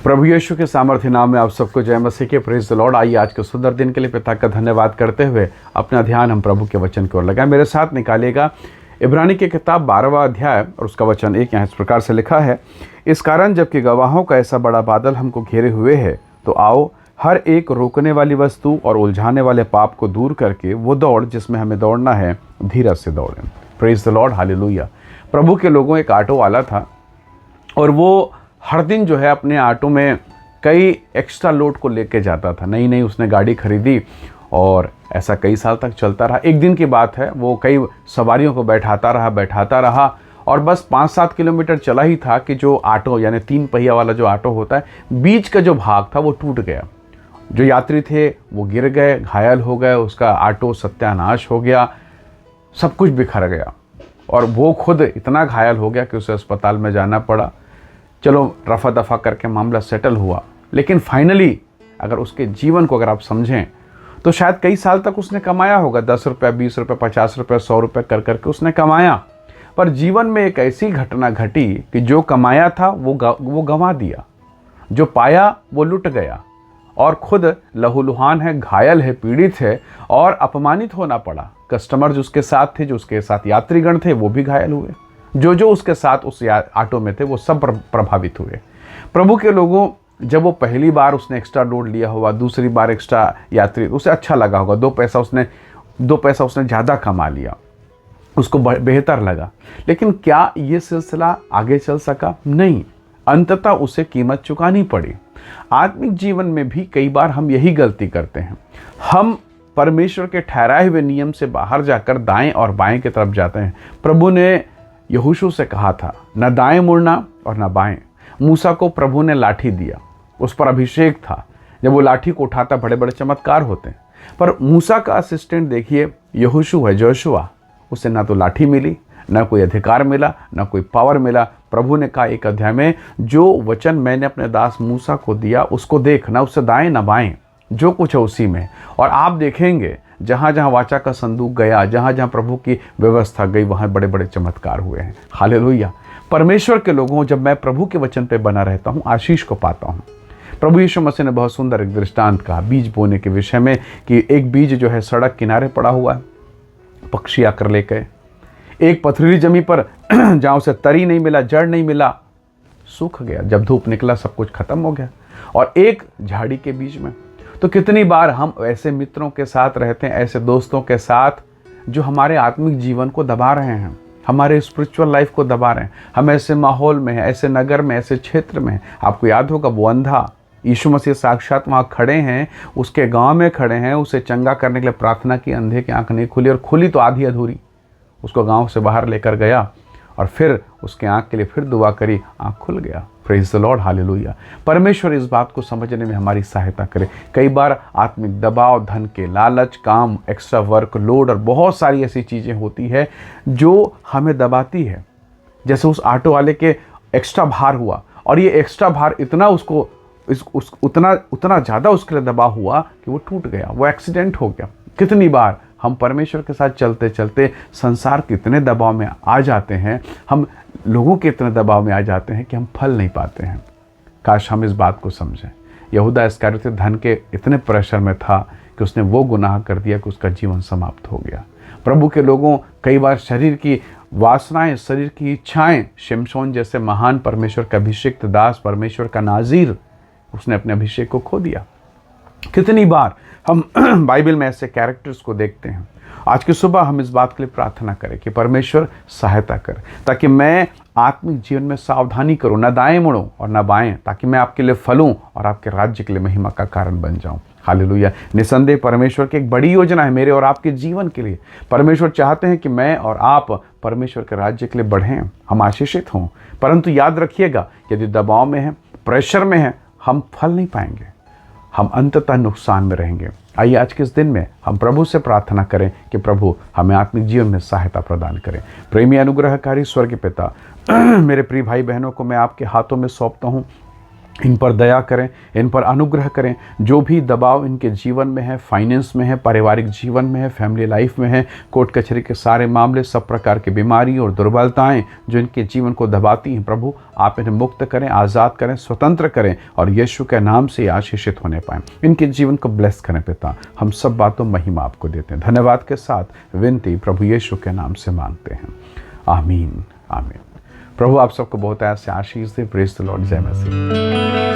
प्रभु यीशु के सामर्थ्य नाम में आप सबको जय मसीह के। Praise the Lord. आइए आज के सुंदर दिन के लिए पिता का धन्यवाद करते हुए अपना ध्यान हम प्रभु के वचन की ओर लगाएं। मेरे साथ निकालिएगा इब्रानी की किताब 12वां अध्याय और उसका वचन 1। यहाँ इस प्रकार से लिखा है, इस कारण जबकि गवाहों का ऐसा बड़ा बादल हमको घेरे हुए है, तो आओ हर एक रोकने वाली वस्तु और उलझाने वाले पाप को दूर करके वो दौड़ जिसमें हमें दौड़ना है, धीरज से दौड़ें। Praise the Lord, hallelujah. प्रभु के लोगों एक ऑटो वाला था और वो हर दिन जो है अपने ऑटो में कई एक्स्ट्रा लोड को लेके जाता था। नई नई उसने गाड़ी खरीदी और ऐसा कई साल तक चलता रहा। एक दिन की बात है, वो कई सवारियों को बैठाता रहा और बस 5-7 किलोमीटर चला ही था कि जो ऑटो यानी 3 पहिया वाला जो ऑटो होता है, बीच का जो भाग था वो टूट गया। जो यात्री थे वो गिर गए, घायल हो गए, उसका ऑटो सत्यानाश हो गया, सब कुछ बिखर गया और वो खुद इतना घायल हो गया कि उसे अस्पताल में जाना पड़ा। चलो रफा दफा करके मामला सेटल हुआ, लेकिन फाइनली अगर उसके जीवन को अगर आप समझें तो शायद कई साल तक उसने कमाया होगा, 10 रुपये, 20 रुपये, 50 रुपये, 100 रुपये कर करके उसने कमाया। पर जीवन में एक ऐसी घटना घटी कि जो कमाया था वो गंवा दिया, जो पाया वो लुट गया और खुद लहूलुहान है, घायल है, पीड़ित है और अपमानित होना पड़ा। कस्टमर जो उसके साथ थे, जो उसके साथ यात्रीगण थे, वो भी घायल हुए। जो उसके साथ उस ऑटो में थे वो सब प्रभावित हुए। प्रभु के लोगों, जब वो पहली बार उसने एक्स्ट्रा लोड लिया होगा, दूसरी बार एक्स्ट्रा यात्री, उसे अच्छा लगा होगा, 2 पैसा उसने ज़्यादा कमा लिया, उसको बेहतर लगा। लेकिन क्या ये सिलसिला आगे चल सका? नहीं, अंततः उसे कीमत चुकानी पड़ी। आत्मिक जीवन में भी कई बार हम यही गलती करते हैं। हम परमेश्वर के ठहराए हुए नियम से बाहर जाकर दाएं और बाएं की तरफ जाते हैं। प्रभु ने यहोशू से कहा था, न दाएं मुड़ना और न बाएं। मूसा को प्रभु ने लाठी दिया, उस पर अभिषेक था, जब वो लाठी को उठाता बड़े बड़े चमत्कार होते हैं। पर मूसा का असिस्टेंट देखिए, यहोशू है, जोशुआ, उसे ना तो लाठी मिली, ना कोई अधिकार मिला, ना कोई पावर मिला। प्रभु ने कहा एक अध्याय में, जो वचन मैंने अपने दास मूसा को दिया उसको देख, ना उससे दाएं ना बाएं, जो कुछ है उसी में। और आप देखेंगे जहाँ जहाँ वाचा का संदूक गया, जहाँ जहाँ प्रभु की व्यवस्था गई, वहाँ बड़े बड़े चमत्कार हुए हैं। हालेलुया। परमेश्वर के लोगों, जब मैं प्रभु के वचन पे बना रहता हूँ, आशीष को पाता हूँ। प्रभु यीशु मसीह ने बहुत सुंदर एक दृष्टांत कहा बीज बोने के विषय में, कि एक बीज जो है सड़क किनारे पड़ा हुआ है, पक्षी आकर ले गए। एक पथरीली जमीन पर जहाँ उसे तरी नहीं मिला, जड़ नहीं मिला, सूख गया। जब धूप निकला सब कुछ खत्म हो गया। और एक झाड़ी के बीच में, तो कितनी बार हम ऐसे मित्रों के साथ रहते हैं, ऐसे दोस्तों के साथ जो हमारे आत्मिक जीवन को दबा रहे हैं, हमारे स्पिरिचुअल लाइफ को दबा रहे हैं। हम ऐसे माहौल में हैं, ऐसे नगर में, ऐसे क्षेत्र में हैं। आपको याद होगा वो अंधा, यीशु मसीह साक्षात वहाँ खड़े हैं, उसके गांव में खड़े हैं, उसे चंगा करने के लिए प्रार्थना की। अंधे की आंख नहीं खुली, और खुली तो आधी अधूरी। उसको गांव से बाहर लेकर गया और फिर उसके आंख के लिए फिर दुआ करी, आंख खुल गया। Praise the Lord, hallelujah. परमेश्वर इस बात को समझने में हमारी सहायता करे। कई बार आत्मिक दबाव, धन के लालच, काम, एक्स्ट्रा वर्क लोड और बहुत सारी ऐसी चीज़ें होती है जो हमें दबाती है। जैसे उस ऑटो वाले के एक्स्ट्रा भार हुआ, और ये एक्स्ट्रा भार इतना उतना ज़्यादा उसके लिए दबाव हुआ कि वो टूट गया, वो एक्सीडेंट हो गया। कितनी बार हम परमेश्वर के साथ चलते चलते संसार के इतने दबाव में आ जाते हैं, हम लोगों के इतने दबाव में आ जाते हैं कि हम फल नहीं पाते हैं। काश हम इस बात को समझें। यहूदा इस्करियोती धन के इतने प्रेशर में था कि उसने वो गुनाह कर दिया कि उसका जीवन समाप्त हो गया। प्रभु के लोगों, कई बार शरीर की वासनाएं, शरीर की इच्छाएं, शिमशोन जैसे महान परमेश्वर का अभिषिक्त दास, परमेश्वर का नाज़ीर, उसने अपने अभिषेक को खो दिया। कितनी बार हम बाइबल में ऐसे कैरेक्टर्स को देखते हैं। आज की सुबह हम इस बात के लिए प्रार्थना करें कि परमेश्वर सहायता करे, ताकि मैं आत्मिक जीवन में सावधानी करूं, न दाएं मुड़ूं और न बाएं, ताकि मैं आपके लिए फलूं और आपके राज्य के लिए महिमा का कारण बन जाऊं। हालेलुया। निसंदेह परमेश्वर की एक बड़ी योजना है मेरे और आपके जीवन के लिए। परमेश्वर चाहते हैं कि मैं और आप परमेश्वर के राज्य के लिए बढ़ें, हम आशीषित हों। परंतु याद रखिएगा, यदि दबाव में है, प्रेशर में है, हम फल नहीं पाएंगे, हम अंततः नुकसान में रहेंगे। आइए आज के इस दिन में हम प्रभु से प्रार्थना करें कि प्रभु हमें आत्मिक जीवन में सहायता प्रदान करें। प्रेमी अनुग्रहकारी स्वर्गीय पिता, मेरे प्रिय भाई बहनों को मैं आपके हाथों में सौंपता हूँ। इन पर दया करें, इन पर अनुग्रह करें। जो भी दबाव इनके जीवन में है, फाइनेंस में है, पारिवारिक जीवन में है, फैमिली लाइफ में है, कोर्ट कचहरी के सारे मामले, सब प्रकार की बीमारी और दुर्बलताएं जो इनके जीवन को दबाती हैं, प्रभु आप इन्हें मुक्त करें, आज़ाद करें, स्वतंत्र करें और यीशु के नाम से आशीषित होने पाएं। इनके जीवन को ब्लेस करें पिता। हम सब बातों महिमा आपको देते हैं। धन्यवाद के साथ विनती प्रभु यीशु के नाम से मांगते हैं, आमीन आमीन। प्रभु आप सबको बहुत ऐसे आशीष दे। Praise the Lord. जय मसीह।